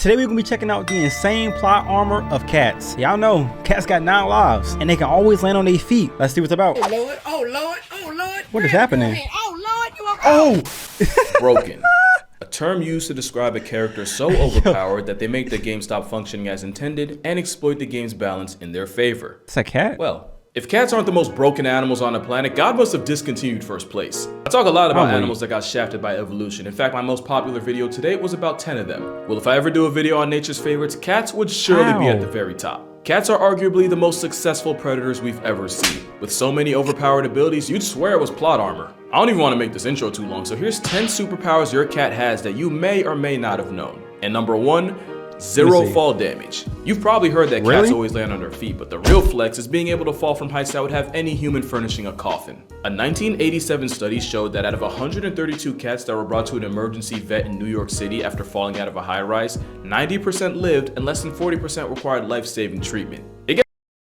Today we're gonna be checking out the insane plot armor of cats. Y'all know cats got 9 lives and they can always land on their feet. Let's see what's about. Oh Lord, oh Lord, oh Lord. What is happening? Oh Lord, you are Broken. A term used to describe a character so overpowered that they make the game stop functioning as intended and exploit the game's balance in their favor. It's a cat? Well, if cats aren't the most broken animals on the planet, God must have discontinued first place. I talk a lot about animals that got shafted by evolution. In fact, my most popular video today was about 10 of them. Well, if I ever do a video on nature's favorites, cats would surely be at the very top. Cats are arguably the most successful predators we've ever seen. With so many overpowered abilities, you'd swear it was plot armor. I don't even want to make this intro too long, so here's 10 superpowers your cat has that you may or may not have known. And number 1, 0 fall damage. You've probably heard that cats always land on their feet, but the real flex is being able to fall from heights that would have any human furnishing a coffin. A 1987 study showed that out of 132 cats that were brought to an emergency vet in New York City after falling out of a high-rise, 90% lived and less than 40% required life-saving treatment.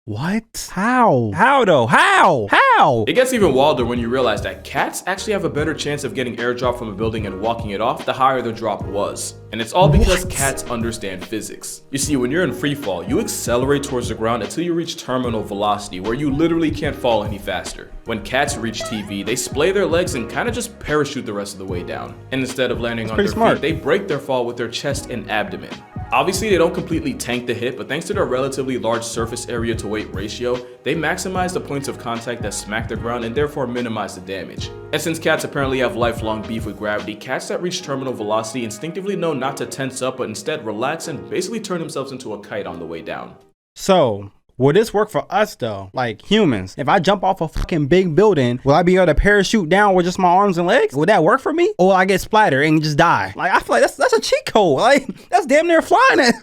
What? How? How though? How? How? It gets even wilder when you realize that cats actually have a better chance of getting airdrop from a building and walking it off the higher the drop was. And it's all because cats understand physics. You see, when you're in free fall, you accelerate towards the ground until you reach terminal velocity, where you literally can't fall any faster. When cats reach TV, they splay their legs and kind of just parachute the rest of the way down. And instead of landing on their feet, they break their fall with their chest and abdomen. Obviously, they don't completely tank the hit, but thanks to their relatively large surface area to weight ratio, they maximize the points of contact that smack the ground and therefore minimize the damage. And since cats apparently have lifelong beef with gravity, cats that reach terminal velocity instinctively know not to tense up, but instead relax and basically turn themselves into a kite on the way down. So, will this work for us though? Like humans, if I jump off a fucking big building, will I be able to parachute down with just my arms and legs? Would that work for me? Or will I get splattered and just die? Like, I feel like that's a cheat code. Like, that's damn near flying it.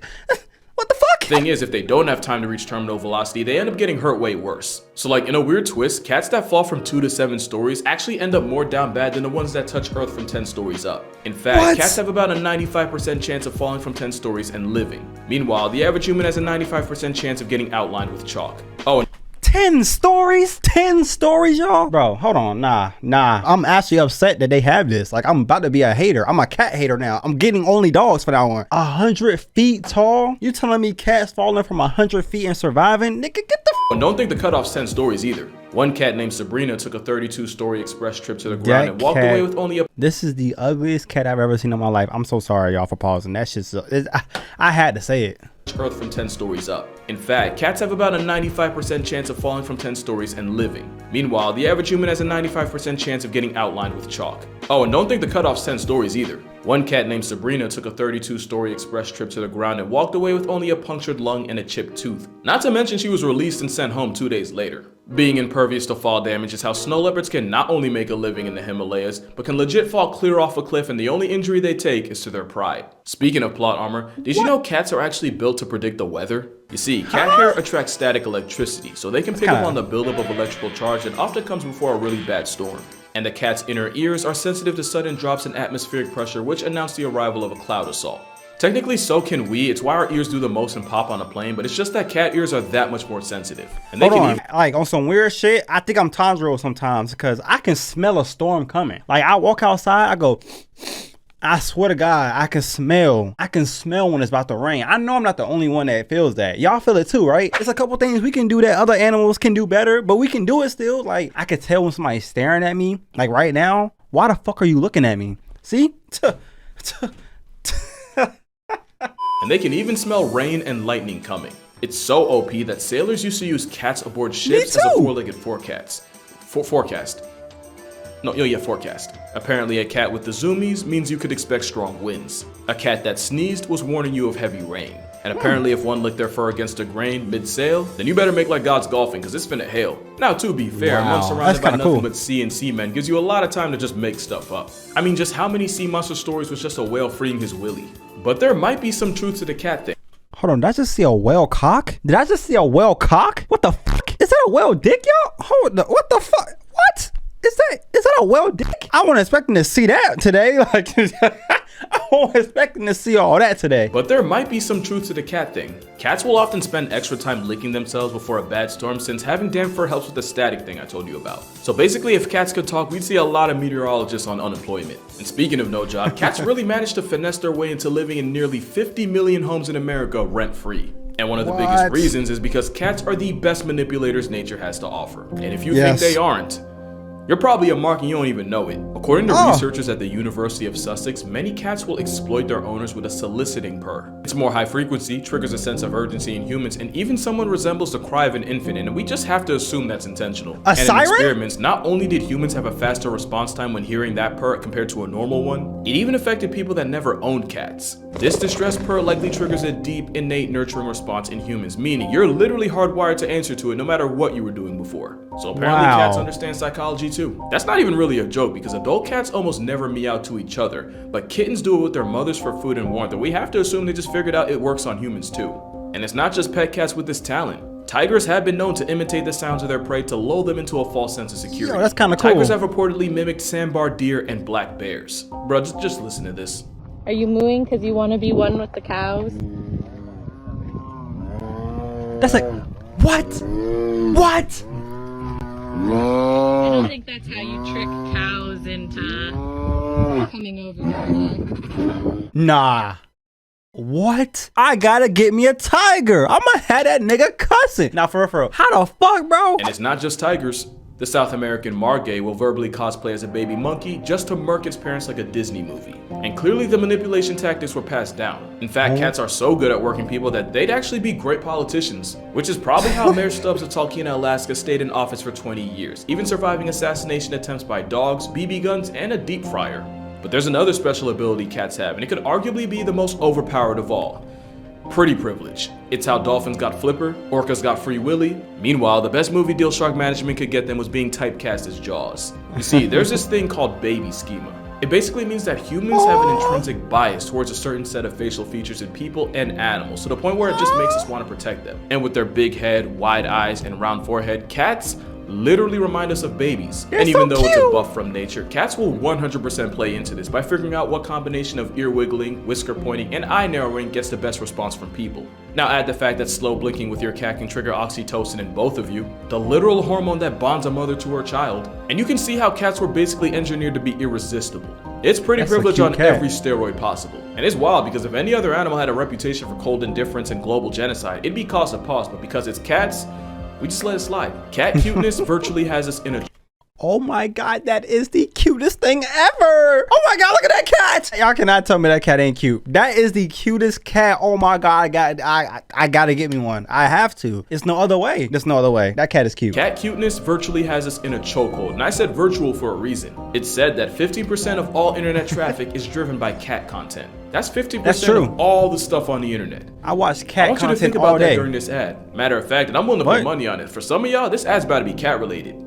What the fuck? Thing is, if they don't have time to reach terminal velocity, they end up getting hurt way worse. So like, in a weird twist, cats that fall from 2 to 7 stories actually end up more down bad than the ones that touch Earth from 10 stories up. In fact, cats have about a 95% chance of falling from 10 stories and living. Meanwhile, the average human has a 95% chance of getting outlined with chalk. Oh, 10 stories? 10 stories, y'all? Bro, hold on. Nah. I'm actually upset that they have this. Like, I'm about to be a hater. I'm a cat hater now. I'm getting only dogs for that one. 100 feet tall? You telling me cats falling from 100 feet and surviving? Nigga, get the and don't think the cutoff's 10 stories either. One cat named Sabrina took a 32-story express trip to the ground and walked away with only a... This is the ugliest cat I've ever seen in my life. I'm so sorry, y'all, for pausing. That shit's... I had to say it. Earth from 10 stories up. In fact, cats have about a 95% chance of falling from 10 stories and living. Meanwhile, the average human has a 95% chance of getting outlined with chalk. Oh, and don't think the cutoff's 10 stories either. One cat named Sabrina took a 32-story express trip to the ground and walked away with only a punctured lung and a chipped tooth. Not to mention she was released and sent home 2 days later. Being impervious to fall damage is how snow leopards can not only make a living in the Himalayas, but can legit fall clear off a cliff, and the only injury they take is to their pride. Speaking of plot armor, did you know cats are actually built to predict the weather? You see, cat hair attracts static electricity, so they can pick up on the buildup of electrical charge that often comes before a really bad storm. And the cat's inner ears are sensitive to sudden drops in atmospheric pressure, which announce the arrival of a cloud assault. Technically, so can we. It's why our ears do the most and pop on a plane, but it's just that cat ears are that much more sensitive. And they can even, like, on some weird shit, I think I'm Tanjiro sometimes because I can smell a storm coming. Like, I walk outside, I go, I swear to God, I can smell when it's about to rain. I know I'm not the only one that feels that. Y'all feel it too, right? There's a couple things we can do that other animals can do better, but we can do it still. Like, I can tell when somebody's staring at me, like right now. Why the fuck are you looking at me? See? And they can even smell rain and lightning coming. It's so OP that sailors used to use cats aboard ships as a four-legged forecast. Apparently, a cat with the zoomies means you could expect strong winds. A cat that sneezed was warning you of heavy rain. And apparently, if one licked their fur against a grain mid-sail, then you better make like God's golfing, because it's finna hail. Now, to be fair, a month surrounded by nothing but sea and seamen gives you a lot of time to just make stuff up. I mean, just how many sea monster stories was just a whale freeing his willy? But there might be some truth to the cat thing. Hold on, did I just see a whale cock? Did I just see a whale cock? What the fuck? Is that a whale dick, y'all? Hold the, what the fuck? What? that a well dick? I wasn't expecting to see that today. Like, I wasn't expecting to see all that today. But there might be some truth to the cat thing. Cats will often spend extra time licking themselves before a bad storm, since having damp fur helps with the static thing I told you about. So basically, if cats could talk, we'd see a lot of meteorologists on unemployment. And speaking of no job, cats really managed to finesse their way into living in nearly 50 million homes in America rent-free. And one of the biggest reasons is because cats are the best manipulators nature has to offer. And if you think they aren't, you're probably a mark and you don't even know it. According to researchers at the University of Sussex, many cats will exploit their owners with a soliciting purr. It's more high frequency, triggers a sense of urgency in humans, and even somewhat resembles the cry of an infant, and we just have to assume that's intentional. A siren? In experiments, not only did humans have a faster response time when hearing that purr compared to a normal one, it even affected people that never owned cats. This distressed purr likely triggers a deep, innate nurturing response in humans, meaning you're literally hardwired to answer to it no matter what you were doing before. So apparently cats understand psychology too. That's not even really a joke, because adult cats almost never meow to each other, but kittens do it with their mothers for food and warmth, and we have to assume they just figured out it works on humans too. And it's not just pet cats with this talent. Tigers have been known to imitate the sounds of their prey to lull them into a false sense of security. Yo, that's kind of cool. Tigers have reportedly mimicked sandbar deer and black bears. Bro, just listen to this. Are you mooing because you want to be one with the cows? That's like, what? What? I don't think that's how you trick cows into coming over here. Nah. What? I gotta get me a tiger. I'ma have that nigga cussing. Now for real, how the fuck, bro? And it's not just tigers. The South American margay will verbally cosplay as a baby monkey just to murk its parents like a Disney movie. And clearly the manipulation tactics were passed down. In fact, cats are so good at working people that they'd actually be great politicians, which is probably how Mayor Stubbs of Talkeetna, Alaska stayed in office for 20 years, even surviving assassination attempts by dogs, BB guns, and a deep fryer. But there's another special ability cats have, and it could arguably be the most overpowered of all. Pretty privilege. It's how dolphins got Flipper, orcas got Free Willy. Meanwhile, the best movie deal shark management could get them was being typecast as Jaws. You see, there's this thing called baby schema. It basically means that humans have an intrinsic bias towards a certain set of facial features in people and animals, to the point where it just makes us want to protect them. And with their big head, wide eyes, and round forehead, cats literally remind us of babies. And even though it's a buff from nature, cats will 100% play into this by figuring out what combination of ear wiggling, whisker pointing, and eye narrowing gets the best response from people. Now add the fact that slow blinking with your cat can trigger oxytocin in both of you, the literal hormone that bonds a mother to her child, and you can see how cats were basically engineered to be irresistible. It's pretty privilege on every steroid possible. And it's wild because if any other animal had a reputation for cold indifference and global genocide, it'd be cause of pause, but because it's cats, we just let it slide. Cat cuteness virtually has us in a... Oh my god, that is the cutest thing ever. Oh my god, look at that cat. Y'all cannot tell me that cat ain't cute. That is the cutest cat. Oh my god, I gotta get me one. I have to. It's no other way. There's no other way. That cat is cute. Cat cuteness virtually has us in a chokehold, and I said virtual for a reason. It's said that 50% of all internet traffic is driven by cat content. That's 50% of all the stuff on the internet. I watch cat content all day. I want you to think about that during this ad. Matter of fact, and I'm willing to put money on it. For some of y'all, this ad's about to be cat related.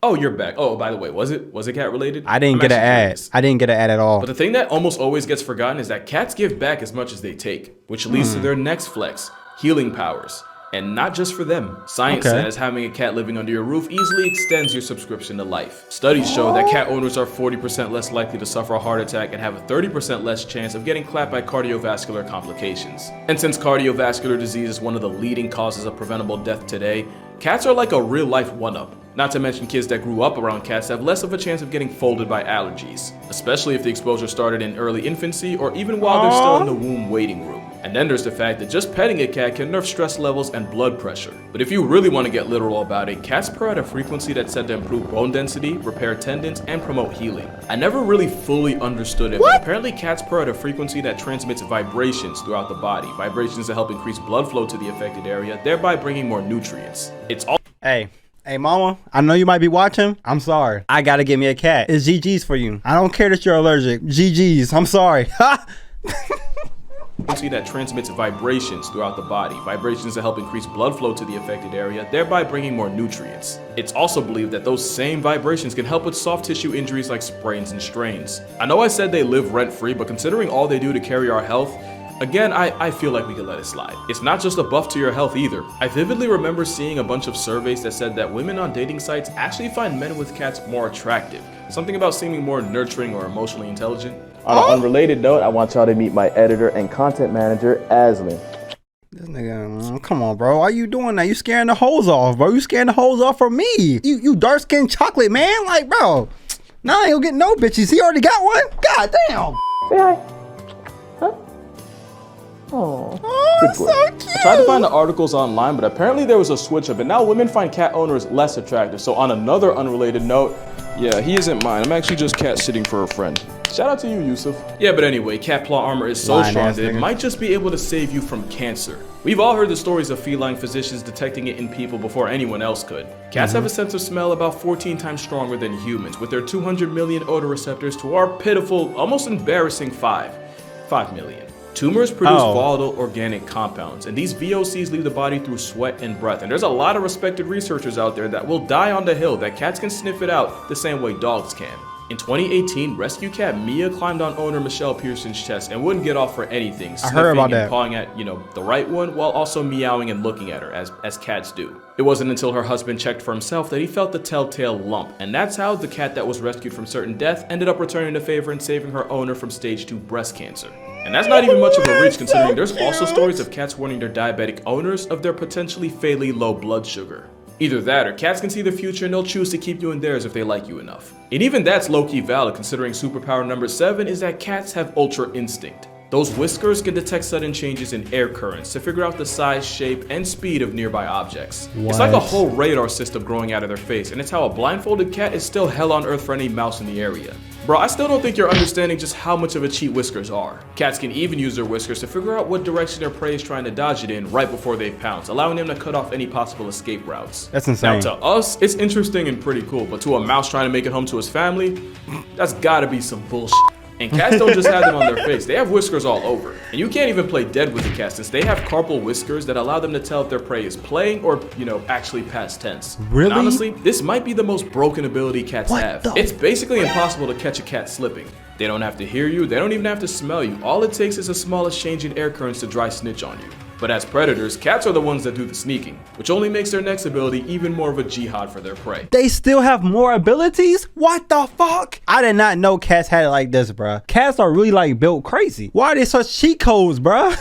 Oh, you're back. Oh, by the way, was it cat related? I didn't get an ad. I didn't get an ad at all. But the thing that almost always gets forgotten is that cats give back as much as they take, which leads to their next flex, healing powers. And not just for them. Science says having a cat living under your roof easily extends your subscription to life. Studies show that cat owners are 40% less likely to suffer a heart attack and have a 30% less chance of getting clapped by cardiovascular complications. And since cardiovascular disease is one of the leading causes of preventable death today, cats are like a real-life one-up. Not to mention kids that grew up around cats have less of a chance of getting folded by allergies, especially if the exposure started in early infancy or even while they're still in the womb waiting room. And then there's the fact that just petting a cat can nerf stress levels and blood pressure. But if you really want to get literal about it, cats purr at a frequency that's said to improve bone density, repair tendons, and promote healing. I never really fully understood it, but apparently cats purr at a frequency that transmits vibrations throughout the body, vibrations that help increase blood flow to the affected area, thereby bringing more nutrients. It's all... Hey, mama, I know you might be watching. I'm sorry. I gotta get me a cat. It's GG's for you. I don't care that you're allergic. GG's. I'm sorry. that transmits vibrations throughout the body, vibrations that help increase blood flow to the affected area, thereby bringing more nutrients. It's also believed that those same vibrations can help with soft tissue injuries like sprains and strains. I know I said they live rent-free, but considering all they do to carry our health, Again, I feel like we could let it slide. It's not just a buff to your health either. I vividly remember seeing a bunch of surveys that said that women on dating sites actually find men with cats more attractive. Something about seeming more nurturing or emotionally intelligent. On an unrelated note, I want y'all to meet my editor and content manager, Aslan. This nigga, come on, bro. Why you doing that? You scaring the hoes off, bro. You scaring the hoes off from me. You dark skinned chocolate, man. Like, bro. Now I ain't gonna get no bitches. He already got one. God damn. Say hi. Huh? Oh, so cute. I tried to find the articles online, but apparently there was a switch up, and now women find cat owners less attractive. So on another unrelated note, yeah, he isn't mine. I'm actually just cat sitting for a friend. Shout out to you, Yusuf. Yeah, but anyway, cat claw armor is so strong that it might just be able to save you from cancer. We've all heard the stories of feline physicians detecting it in people before anyone else could. Cats have a sense of smell about 14 times stronger than humans, with their 200 million odor receptors to our pitiful, almost embarrassing 5 million. Tumors produce volatile organic compounds, and these VOCs leave the body through sweat and breath. And there's a lot of respected researchers out there that will die on the hill that cats can sniff it out the same way dogs can. In 2018, rescue cat Mia climbed on owner Michelle Pearson's chest and wouldn't get off for anything, sniffing and pawing at, the right one, while also meowing and looking at her, as cats do. It wasn't until her husband checked for himself that he felt the telltale lump, and that's how the cat that was rescued from certain death ended up returning the favor and saving her owner from stage 2 breast cancer. And that's not even much of a reach, considering there's also stories of cats warning their diabetic owners of their potentially fatally low blood sugar. Either that, or cats can see the future and they'll choose to keep you in theirs if they like you enough. And even that's low-key valid, considering superpower number 7 is that cats have ultra instinct. Those whiskers can detect sudden changes in air currents to figure out the size, shape, and speed of nearby objects. It's like a whole radar system growing out of their face, and it's how a blindfolded cat is still hell on earth for any mouse in the area. Bro, I still don't think you're understanding just how much of a cheat whiskers are. Cats can even use their whiskers to figure out what direction their prey is trying to dodge it in right before they pounce, allowing them to cut off any possible escape routes. That's insane. Now to us, it's interesting and pretty cool, but to a mouse trying to make it home to his family, that's gotta be some bullshit. And cats don't just have them on their face, they have whiskers all over. And you can't even play dead with the cat since they have carpal whiskers that allow them to tell if their prey is playing or, actually past tense. Really? And honestly, this might be the most broken ability cats have. It's basically impossible to catch a cat slipping. They don't have to hear you, they don't even have to smell you. All it takes is a smallest change in air currents to dry snitch on you. But as predators, cats are the ones that do the sneaking, which only makes their next ability even more of a jihad for their prey. They still have more abilities? What the fuck? I did not know cats had it like this, bruh. Cats are really like built crazy. Why are they such cheat codes, bruh?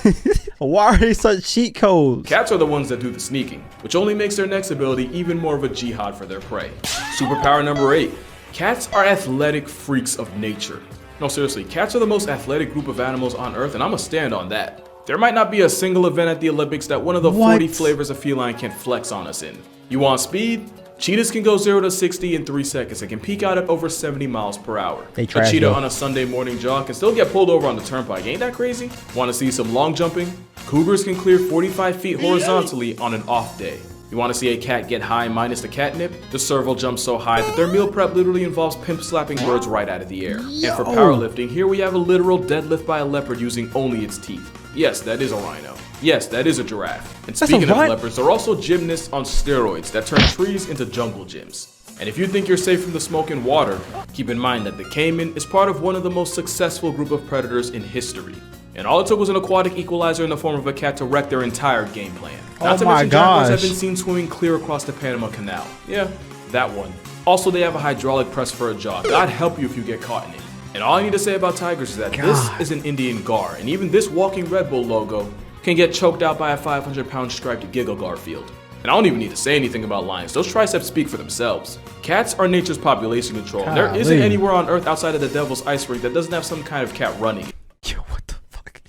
Why are they such cheat codes? Cats are the ones that do the sneaking, which only makes their next ability even more of a jihad for their prey. Superpower number 8. Cats are athletic freaks of nature. No, seriously, cats are the most athletic group of animals on Earth, and I'ma stand on that. There might not be a single event at the Olympics that one of the 40 flavors of feline can flex on us in. You want speed? Cheetahs can go 0 to 60 in 3 seconds and can peak out at over 70 miles per hour. A cheetah on a Sunday morning jog can still get pulled over on the turnpike. Ain't that crazy? Want to see some long jumping? Cougars can clear 45 feet horizontally on an off day. You want to see a cat get high minus the catnip? The serval jumps so high that their meal prep literally involves pimp slapping birds right out of the air. And for powerlifting, here we have a literal deadlift by a leopard using only its teeth. Yes, that is a rhino. Yes, that is a giraffe. And speaking of leopards, they're also gymnasts on steroids that turn trees into jungle gyms. And if you think you're safe from the smoke and water, keep in mind that the caiman is part of one of the most successful group of predators in history. And all it took was an aquatic equalizer in the form of a cat to wreck their entire game plan. Not to mention jaguars have been seen swimming clear across the Panama Canal. Yeah, that one. Also, they have a hydraulic press for a jaw. God help you if you get caught in it. And all I need to say about tigers is that this is an Indian gar, and even this walking Red Bull logo can get choked out by a 500-pound striped Giggle Garfield. And I don't even need to say anything about lions, those triceps speak for themselves. Cats are nature's population control, and there isn't anywhere on Earth outside of the Devil's Ice Rink that doesn't have some kind of cat running it. Yo, what the fuck?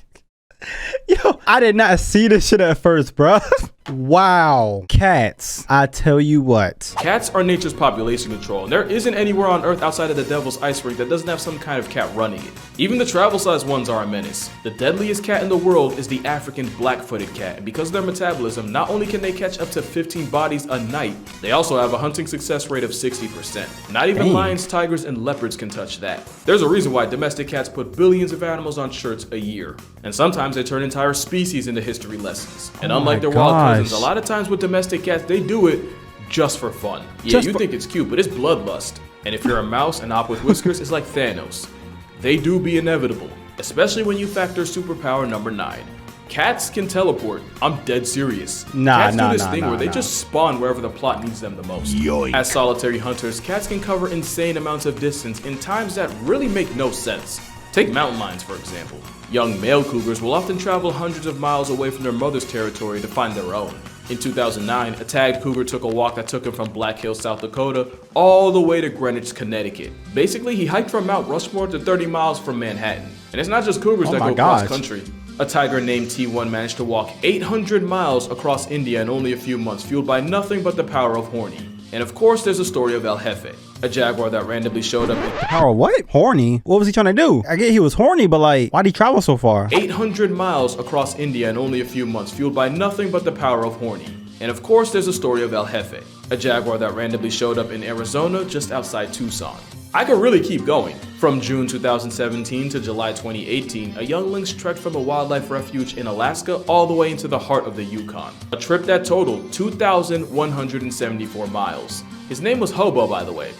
Yo, I did not see this shit at first, bruh. Wow. Cats, I tell you what. Cats are nature's population control, and there isn't anywhere on Earth outside of the Devil's Ice Rink that doesn't have some kind of cat running it. Even the travel-sized ones are a menace. The deadliest cat in the world is the African black-footed cat, and because of their metabolism, not only can they catch up to 15 bodies a night, they also have a hunting success rate of 60%. Not even lions, tigers, and leopards can touch that. There's a reason why domestic cats put billions of animals on shirts a year, and sometimes they turn entire species into history lessons. And unlike their wild cousins, a lot of times with domestic cats, they do it just for fun. Yeah, you think it's cute, but it's bloodlust. And if you're a mouse and op with whiskers, it's like Thanos. They do be inevitable, especially when you factor superpower number 9. Cats can teleport. I'm dead serious. Cats do this thing where they just spawn wherever the plot needs them the most. Yoink. As solitary hunters, cats can cover insane amounts of distance in times that really make no sense. Take mountain lions, for example. Young male cougars will often travel hundreds of miles away from their mother's territory to find their own. In 2009, a tagged cougar took a walk that took him from Black Hills, South Dakota, all the way to Greenwich, Connecticut. Basically, he hiked from Mount Rushmore to 30 miles from Manhattan. And it's not just cougars that go cross country. A tiger named T1 managed to walk 800 miles across India in only a few months, fueled by nothing but the power of horny. And of course, there's a story of El Jefe, a jaguar that randomly showed up in power what? Horny? What was he trying to do? I get he was horny, but like, why'd he travel so far? 800 miles across India in only a few months, fueled by nothing but the power of horny. And of course, there's a story of El Jefe, a jaguar that randomly showed up in Arizona just outside Tucson. I could really keep going. From June 2017 to July 2018, a young lynx trekked from a wildlife refuge in Alaska all the way into the heart of the Yukon. A trip that totaled 2,174 miles. His name was Hobo, by the way.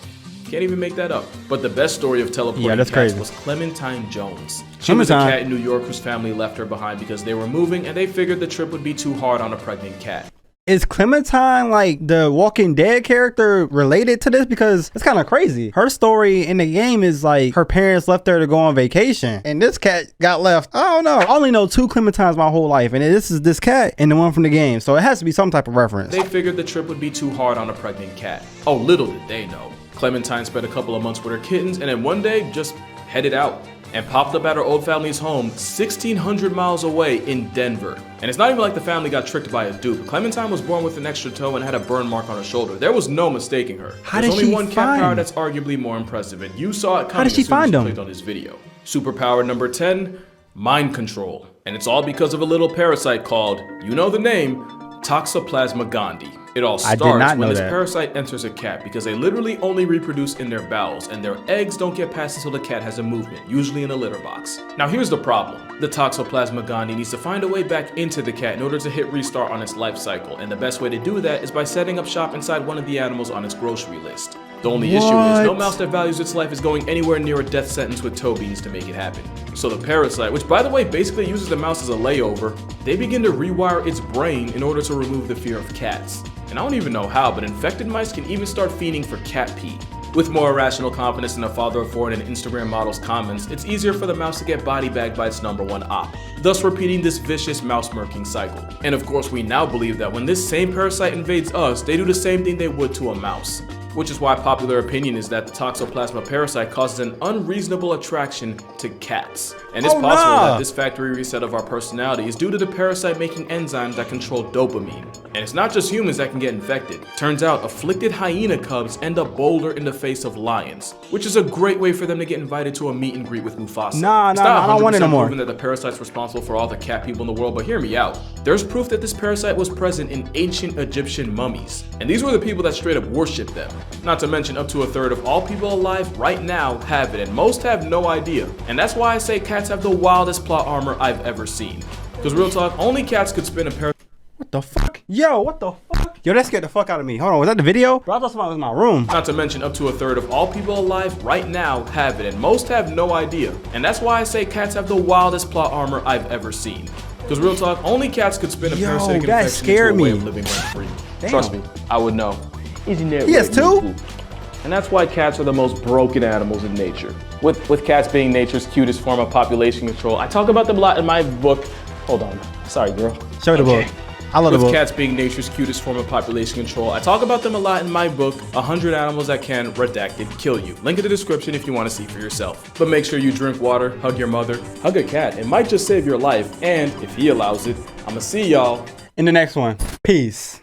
Can't even make that up. But the best story of teleporting cats was Clementine Jones. She was a cat in New York whose family left her behind because they were moving and they figured the trip would be too hard on a pregnant cat. Is Clementine, like the Walking Dead character, related to this? Because it's kind of crazy. Her story in the game is like her parents left her to go on vacation, and this cat got left. I don't know. I only know 2 Clementines my whole life, and this is this cat and the one from the game. So it has to be some type of reference. They figured the trip would be too hard on a pregnant cat. Oh, little did they know. Clementine spent a couple of months with her kittens, and then one day just headed out and popped up at her old family's home 1,600 miles away in Denver. And it's not even like the family got tricked by a dupe. Clementine was born with an extra toe and had a burn mark on her shoulder. There was no mistaking her. There's only one cat power that's arguably more impressive, and you saw it coming as soon as you clicked on this video. Superpower number 10, mind control. And it's all because of a little parasite called, you know the name, Toxoplasma gondii. It all starts when this parasite enters a cat because they literally only reproduce in their bowels and their eggs don't get passed until the cat has a movement, usually in a litter box. Now here's the problem. The Toxoplasma gondii needs to find a way back into the cat in order to hit restart on its life cycle, and the best way to do that is by setting up shop inside one of the animals on its grocery list. The only issue is no mouse that values its life is going anywhere near a death sentence with toe beans to make it happen. So the parasite, which by the way basically uses the mouse as a layover, they begin to rewire its brain in order to remove the fear of cats. And I don't even know how, but infected mice can even start fiending for cat pee. With more irrational confidence in a father of 4 and an Instagram model's comments, it's easier for the mouse to get body bagged by its #1 op, thus repeating this vicious mouse murking cycle. And of course, we now believe that when this same parasite invades us, they do the same thing they would to a mouse. Which is why popular opinion is that the Toxoplasma parasite causes an unreasonable attraction to cats. And it's possible that this factory reset of our personality is due to the parasite making enzymes that control dopamine. And it's not just humans that can get infected. Turns out afflicted hyena cubs end up bolder in the face of lions, which is a great way for them to get invited to a meet and greet with Mufasa. It's not I don't want it no more. proven that the parasite's responsible for all the cat people in the world, but hear me out. There's proof that this parasite was present in ancient Egyptian mummies. And these were the people that straight up worshipped them. Not to mention up to a third of all people alive right now have it, and most have no idea. And that's why I say cats have the wildest plot armor I've ever seen. Because real talk, only cats could spin a parasite. What the fuck? Yo, what the fuck? Yo, that scared the fuck out of me. Hold on, was that the video? Bro, I thought somebody was in my room. Not to mention up to a third of all people alive right now have it, and most have no idea. And that's why I say cats have the wildest plot armor I've ever seen. Because real talk, only cats could spin a parasitic infection into a way of living rent-free. Trust me, I would know. Isn't that he has 2? And that's why cats are the most broken animals in nature. With cats being nature's cutest form of population control, I talk about them a lot in my book. Hold on, sorry girl. Show the book. I love the book. With cats being nature's cutest form of population control, I talk about them a lot in my book, 100 Animals That Can, Redacted, Kill You. Link in the description if you want to see for yourself. But make sure you drink water, hug your mother, hug a cat. It might just save your life, and if he allows it, I'ma see y'all in the next one. Peace.